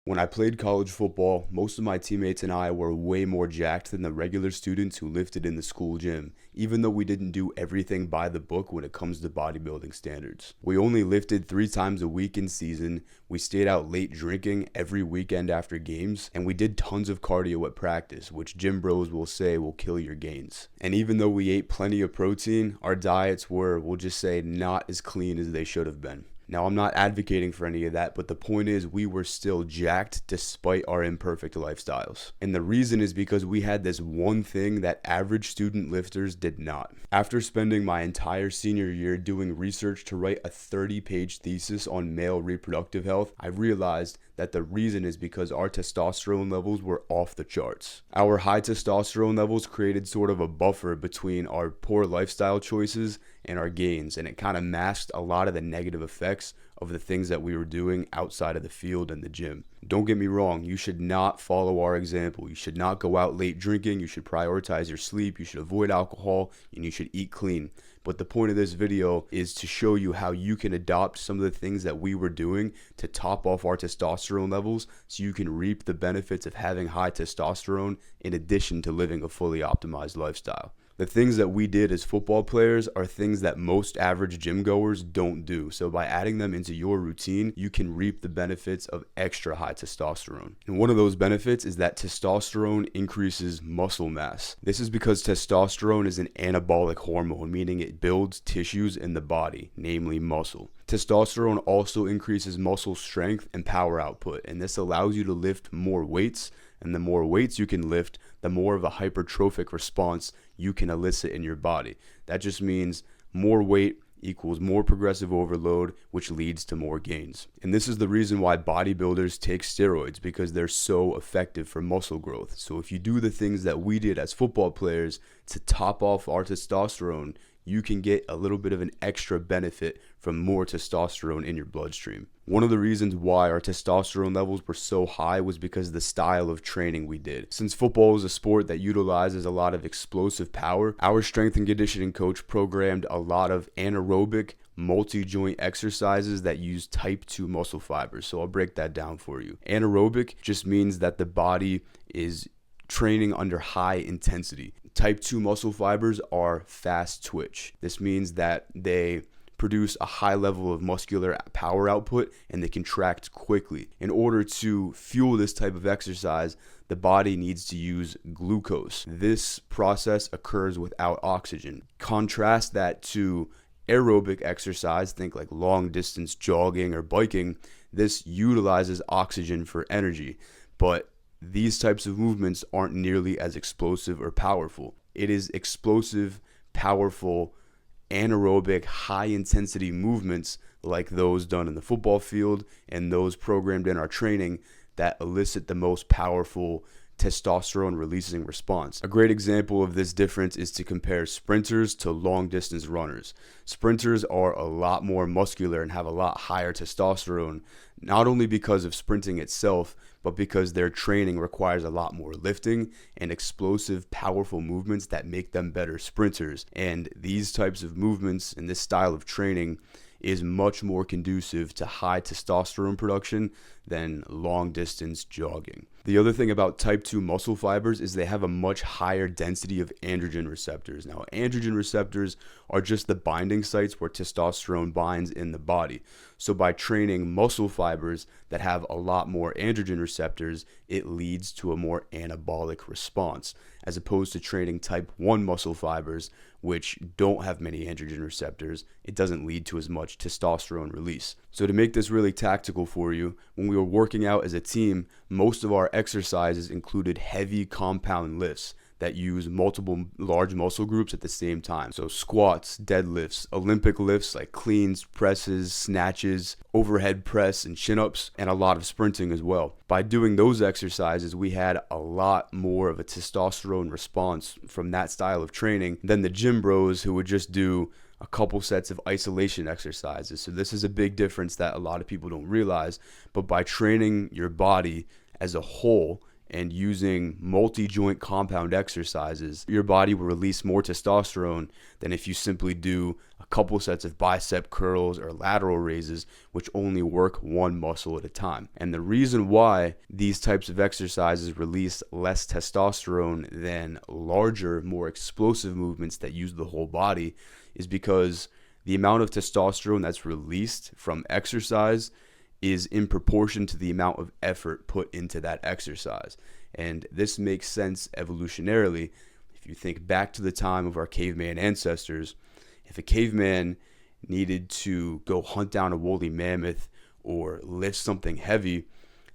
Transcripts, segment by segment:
When I played college football, most of my teammates and I were way more jacked than the regular students who lifted in the school gym, even though we didn't do everything by the book when it comes to bodybuilding standards. We only lifted 3 times a week in season, we stayed out late drinking every weekend after games, and we did tons of cardio at practice, which gym bros will say will kill your gains. And even though we ate plenty of protein, our diets were, we'll just say, not as clean as they should have been. Now, I'm not advocating for any of that, but the point is we were still jacked despite our imperfect lifestyles. And the reason is because we had this one thing that average student lifters did not. After spending my entire senior year doing research to write a 30-page thesis on male reproductive health, I realized that the reason is because our testosterone levels were off the charts. Our high testosterone levels created sort of a buffer between our poor lifestyle choices and our gains, and it kind of masked a lot of the negative effects of the things that we were doing outside of the field and the gym. Don't get me wrong, you should not follow our example. You should not go out late drinking, you should prioritize your sleep, you should avoid alcohol, and you should eat clean. But the point of this video is to show you how you can adopt some of the things that we were doing to top off our testosterone levels so you can reap the benefits of having high testosterone in addition to living a fully optimized lifestyle. The things that we did as football players are things that most average gym goers don't do. So by adding them into your routine, you can reap the benefits of extra high testosterone. And one of those benefits is that testosterone increases muscle mass. This is because testosterone is an anabolic hormone, meaning it builds tissues in the body, namely muscle. Testosterone also increases muscle strength and power output, and this allows you to lift more weights. And the more weights you can lift, the more of a hypertrophic response you can elicit in your body. That just means more weight equals more progressive overload, which leads to more gains. And this is the reason why bodybuilders take steroids, because they're so effective for muscle growth. So if you do the things that we did as football players to top off our testosterone, you can get a little bit of an extra benefit from more testosterone in your bloodstream. One of the reasons why our testosterone levels were so high was because of the style of training we did. Since football is a sport that utilizes a lot of explosive power, our strength and conditioning coach programmed a lot of anaerobic multi-joint exercises that use type 2 muscle fibers. So I'll break that down for you. Anaerobic just means that the body is training under high intensity. Type 2 muscle fibers are fast twitch. This means that they produce a high level of muscular power output and they contract quickly. In order to fuel this type of exercise, the body needs to use glucose. This process occurs without oxygen. Contrast that to aerobic exercise, think like long distance jogging or biking. This utilizes oxygen for energy, but these types of movements aren't nearly as explosive or powerful. It is explosive, powerful, anaerobic, high-intensity movements like those done in the football field and those programmed in our training that elicit the most powerful testosterone releasing response. A great example of this difference is to compare sprinters to long distance runners. Sprinters are a lot more muscular and have a lot higher testosterone, not only because of sprinting itself, but because their training requires a lot more lifting and explosive, powerful movements that make them better sprinters. And these types of movements and this style of training is much more conducive to high testosterone production than long distance jogging. The other thing about type 2 muscle fibers is they have a much higher density of androgen receptors. Now, androgen receptors are just the binding sites where testosterone binds in the body. So by training muscle fibers that have a lot more androgen receptors, it leads to a more anabolic response, as opposed to training type 1 muscle fibers, which don't have many androgen receptors. It doesn't lead to as much testosterone release. So to make this really tactical for you, when we were working out as a team, most of our exercises included heavy compound lifts that use multiple large muscle groups at the same time. So squats, deadlifts, Olympic lifts like cleans, presses, snatches, overhead press, and chin-ups, and a lot of sprinting as well. By doing those exercises, we had a lot more of a testosterone response from that style of training than the gym bros who would just do a couple sets of isolation exercises. So this is a big difference that a lot of people don't realize, but by training your body as a whole and using multi-joint compound exercises, your body will release more testosterone than if you simply do a couple sets of bicep curls or lateral raises, which only work one muscle at a time. And the reason why these types of exercises release less testosterone than larger, more explosive movements that use the whole body is because the amount of testosterone that's released from exercise is in proportion to the amount of effort put into that exercise. And this makes sense evolutionarily. If you think back to the time of our caveman ancestors, if a caveman needed to go hunt down a woolly mammoth or lift something heavy,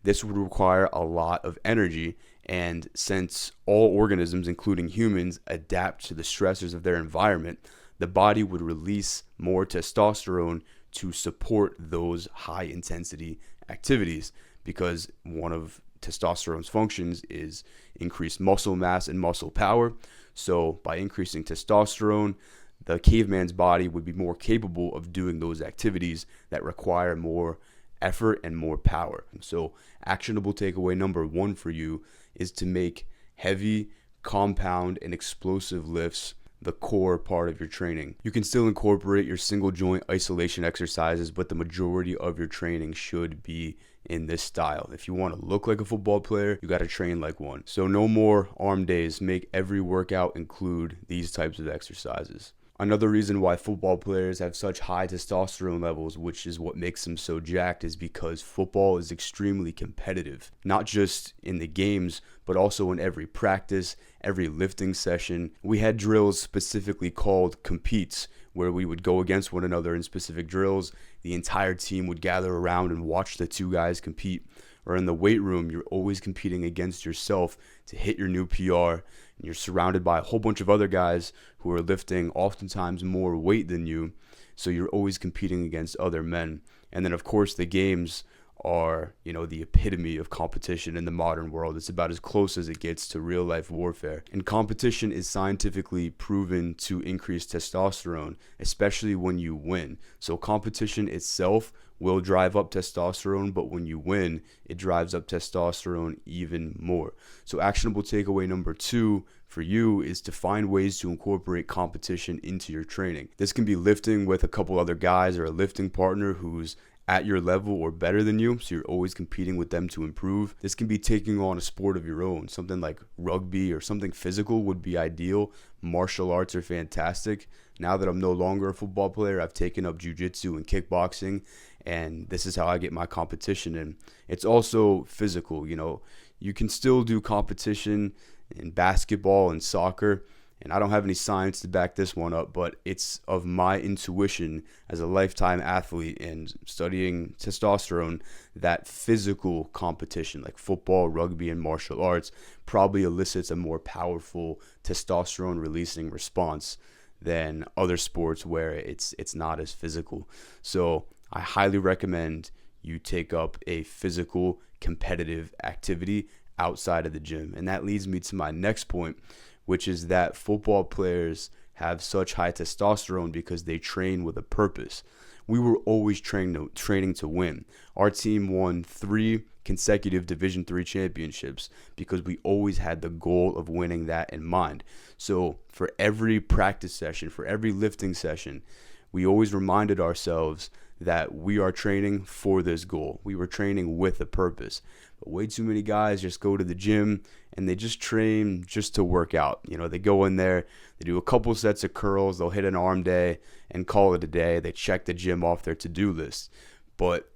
this would require a lot of energy. And since all organisms, including humans, adapt to the stressors of their environment, the body would release more testosterone to support those high intensity activities, because one of testosterone's functions is increased muscle mass and muscle power. So by increasing testosterone, the caveman's body would be more capable of doing those activities that require more effort and more power. So actionable takeaway number 1 for you is to make heavy, compound, and explosive lifts the core part of your training. You can still incorporate your single joint isolation exercises, but the majority of your training should be in this style. If you want to look like a football player, you got to train like one. So no more arm days. Make every workout include these types of exercises. Another reason why football players have such high testosterone levels, which is what makes them so jacked, is because football is extremely competitive, not just in the games, but also in every practice, every lifting session. We had drills specifically called competes, where we would go against one another in specific drills. The entire team would gather around and watch the two guys compete. Or in the weight room, you're always competing against yourself to hit your new PR. And you're surrounded by a whole bunch of other guys who are lifting oftentimes more weight than you. So you're always competing against other men. And then, of course, the games are, the epitome of competition in the modern world. It's about as close as it gets to real life warfare. And competition is scientifically proven to increase testosterone, especially when you win. So competition itself will drive up testosterone, but when you win, it drives up testosterone even more. So actionable takeaway number 2 for you is to find ways to incorporate competition into your training. This can be lifting with a couple other guys or a lifting partner who's at your level or better than you, so you're always competing with them to improve. This can be taking on a sport of your own. Something like rugby or something physical would be ideal. Martial arts are fantastic. Now that I'm no longer a football player, I've taken up jiu-jitsu and kickboxing, and this is how I get my competition in. It's also physical. You can still do competition in basketball and soccer, and I don't have any science to back this one up, but it's of my intuition as a lifetime athlete and studying testosterone that physical competition like football, rugby, and martial arts probably elicits a more powerful testosterone releasing response than other sports where it's not as physical. So I highly recommend you take up a physical competitive activity outside of the gym. And that leads me to my next point, which is that football players have such high testosterone because they train with a purpose. We were always training to win. Our team won 3 consecutive Division III championships because we always had the goal of winning that in mind. So for every practice session, for every lifting session, we always reminded ourselves that we are training for this goal. We were training with a purpose. But way too many guys just go to the gym and they just train just to work out. They go in there, they do a couple sets of curls, they'll hit an arm day and call it a day. They check the gym off their to-do list. But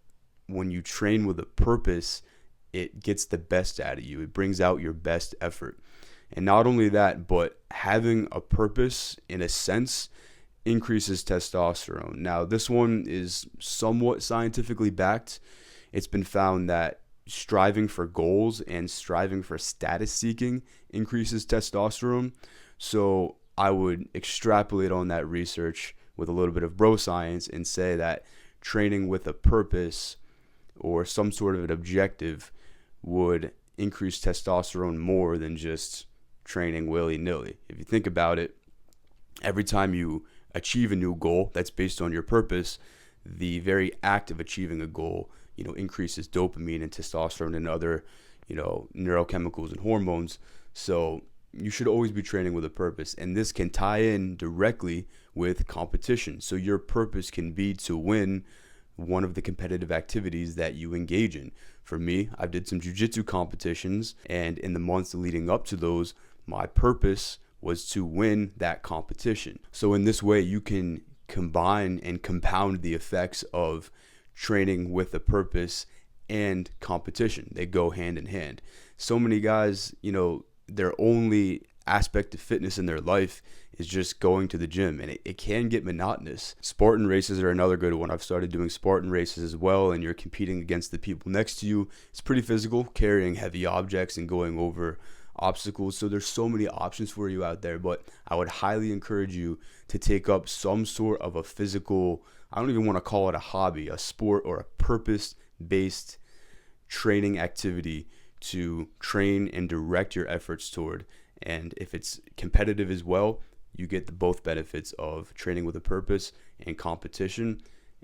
when you train with a purpose, it gets the best out of you. It brings out your best effort. And not only that, but having a purpose, in a sense, increases testosterone. Now, this one is somewhat scientifically backed. It's been found that striving for goals and striving for status seeking increases testosterone. So I would extrapolate on that research with a little bit of bro science and say that training with a purpose or some sort of an objective would increase testosterone more than just training willy-nilly. If you think about it, every time you achieve a new goal that's based on your purpose, the very act of achieving a goal, increases dopamine and testosterone and other, neurochemicals and hormones. So you should always be training with a purpose, and this can tie in directly with competition. So your purpose can be to win one of the competitive activities that you engage in. For me, I did some jiu-jitsu competitions, and in the months leading up to those, my purpose was to win that competition. So in this way, you can combine and compound the effects of training with a purpose and competition. They go hand in hand. So many guys, their only aspect of fitness in their life is just going to the gym, and it can get monotonous. Spartan races are another good one. I've started doing Spartan races as well, and you're competing against the people next to you. It's pretty physical, carrying heavy objects and going over obstacles. So there's so many options for you out there, but I would highly encourage you to take up some sort of a physical, I don't even want to call it a hobby, a sport, or a purpose-based training activity to train and direct your efforts toward. And if it's competitive as well, you get both benefits of training with a purpose and competition,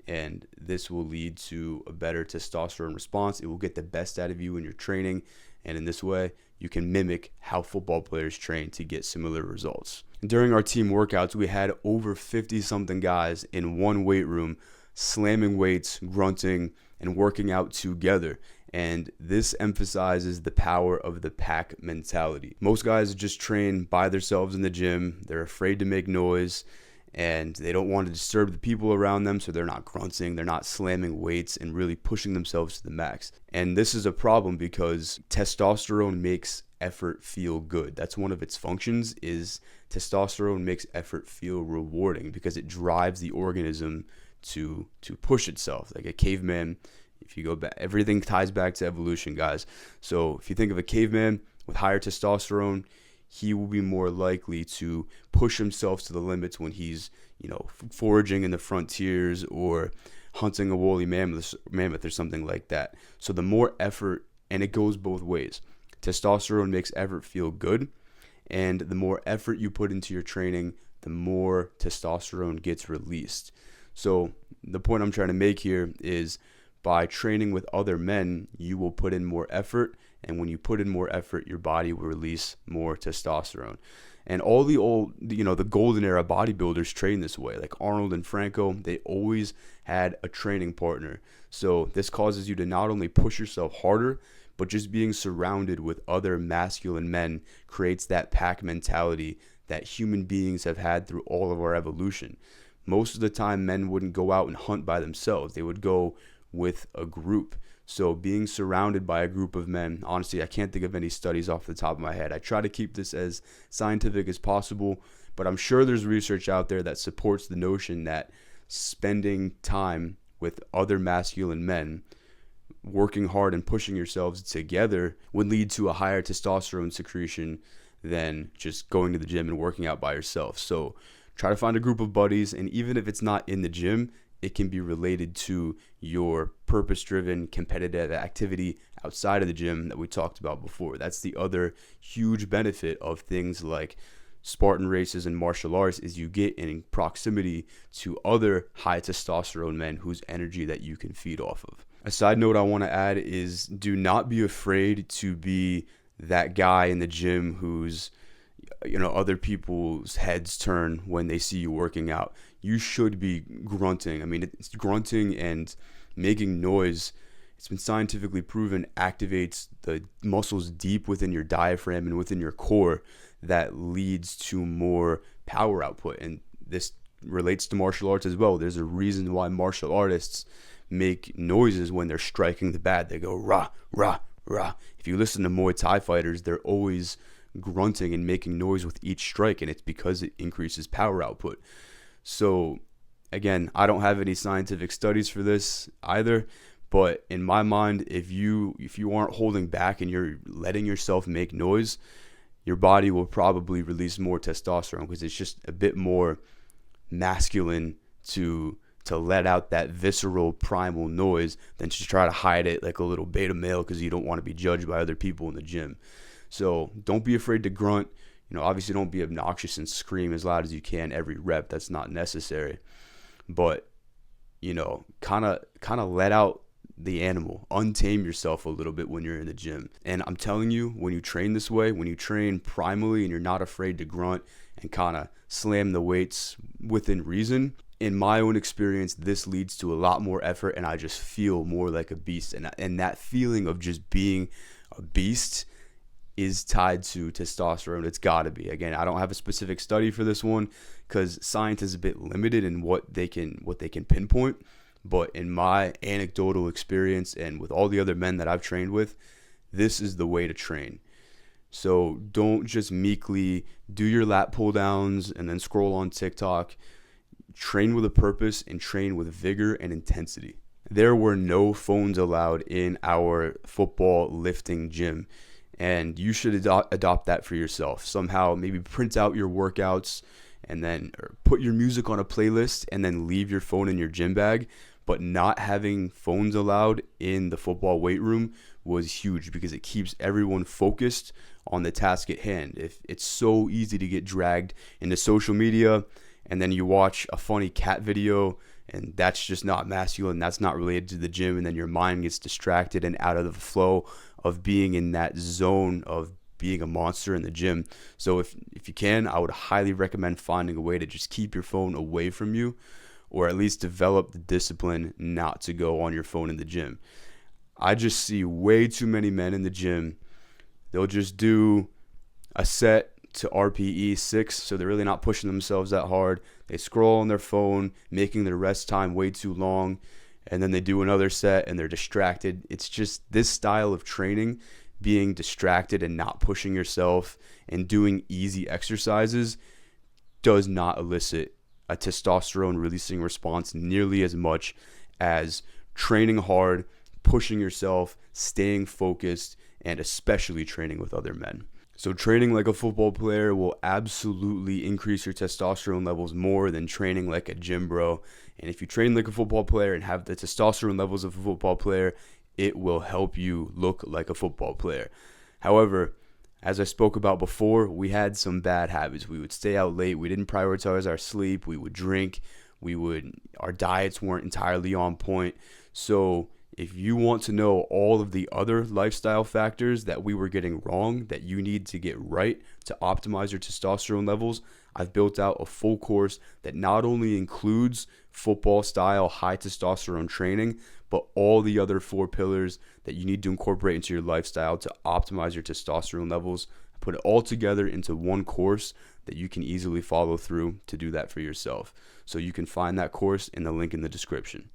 and this will lead to a better testosterone response. It will get the best out of you in your training, and in this way, you can mimic how football players train to get similar results. During our team workouts, we had over 50-something guys in one weight room slamming weights, grunting, and working out together. And this emphasizes the power of the pack mentality. Most guys just train by themselves in the gym. They're afraid to make noise, and they don't want to disturb the people around them, so they're not grunting, they're not slamming weights and really pushing themselves to the max. And this is a problem because testosterone makes effort feel good. That's one of its functions, is testosterone makes effort feel rewarding because it drives the organism to push itself. Like a caveman, if you go back, everything ties back to evolution, guys. So if you think of a caveman with higher testosterone, he will be more likely to push himself to the limits when he's, foraging in the frontiers or hunting a woolly mammoth or something like that. So the more effort, and it goes both ways. Testosterone makes effort feel good, and the more effort you put into your training, the more testosterone gets released. So the point I'm trying to make here is, by training with other men, you will put in more effort, and when you put in more effort, your body will release more testosterone. And all the old, the golden era bodybuilders train this way. Like Arnold and Franco, they always had a training partner. So this causes you to not only push yourself harder, but just being surrounded with other masculine men creates that pack mentality that human beings have had through all of our evolution. Most of the time, men wouldn't go out and hunt by themselves. They would go with a group. So being surrounded by a group of men, honestly, I can't think of any studies off the top of my head. I try to keep this as scientific as possible, but I'm sure there's research out there that supports the notion that spending time with other masculine men, working hard and pushing yourselves together, would lead to a higher testosterone secretion than just going to the gym and working out by yourself. So try to find a group of buddies, and even if it's not in the gym, it can be related to your purpose-driven competitive activity outside of the gym that we talked about before. That's the other huge benefit of things like Spartan races and martial arts, is you get in proximity to other high testosterone men whose energy that you can feed off of. A side note I want to add is, do not be afraid to be that guy in the gym who's other people's heads turn when they see you working out. You should be grunting. I mean, it's grunting and making noise. It's been scientifically proven activates the muscles deep within your diaphragm and within your core that leads to more power output. And this relates to martial arts as well. There's a reason why martial artists make noises when they're striking the bat. They go rah, rah, rah. If you listen to Muay Thai fighters, they're always grunting and making noise with each strike, and it's because it increases power output. So again, I don't have any scientific studies for this either, but in my mind, if you aren't holding back and you're letting yourself make noise, your body will probably release more testosterone, because it's just a bit more masculine to let out that visceral primal noise than to try to hide it like a little beta male because you don't want to be judged by other people in the gym. So don't be afraid to grunt. Obviously don't be obnoxious and scream as loud as you can every rep. That's not necessary. But, kind of let out the animal, untame yourself a little bit when you're in the gym. And I'm telling you, when you train this way, when you train primally and you're not afraid to grunt and kind of slam the weights within reason, in my own experience, this leads to a lot more effort, and I just feel more like a beast. And that feeling of just being a beast is tied to testosterone. It's got to be. Again, I don't have a specific study for this one because science is a bit limited in what they can pinpoint. But in my anecdotal experience and with all the other men that I've trained with, this is the way to train. So don't just meekly do your lat pull downs and then scroll on TikTok. Train with a purpose and train with vigor and intensity. There were no phones allowed in our football lifting gym, and you should adopt that for yourself. Somehow maybe print out your workouts and then put your music on a playlist and then leave your phone in your gym bag. But not having phones allowed in the football weight room was huge because it keeps everyone focused on the task at hand. If it's so easy to get dragged into social media, and then you watch a funny cat video and that's just not masculine, that's not related to the gym, and then your mind gets distracted and out of the flow of being in that zone of being a monster in the gym. So if you can, I would highly recommend finding a way to just keep your phone away from you, or at least develop the discipline not to go on your phone in the gym. I just see way too many men in the gym. They'll just do a set to RPE 6, so they're really not pushing themselves that hard. They scroll on their phone, making their rest time way too long, and then they do another set and they're distracted. It's just this style of training, being distracted and not pushing yourself and doing easy exercises, does not elicit a testosterone releasing response nearly as much as training hard, pushing yourself, staying focused, and especially training with other men. So training like a football player will absolutely increase your testosterone levels more than training like a gym bro. And if you train like a football player and have the testosterone levels of a football player, it will help you look like a football player. However, as I spoke about before, we had some bad habits. We would stay out late. We didn't prioritize our sleep. We would drink. Our diets weren't entirely on point. So if you want to know all of the other lifestyle factors that we were getting wrong, that you need to get right to optimize your testosterone levels, I've built out a full course that not only includes football style high testosterone training, but all the other 4 pillars that you need to incorporate into your lifestyle to optimize your testosterone levels. I put it all together into one course that you can easily follow through to do that for yourself. So you can find that course in the link in the description.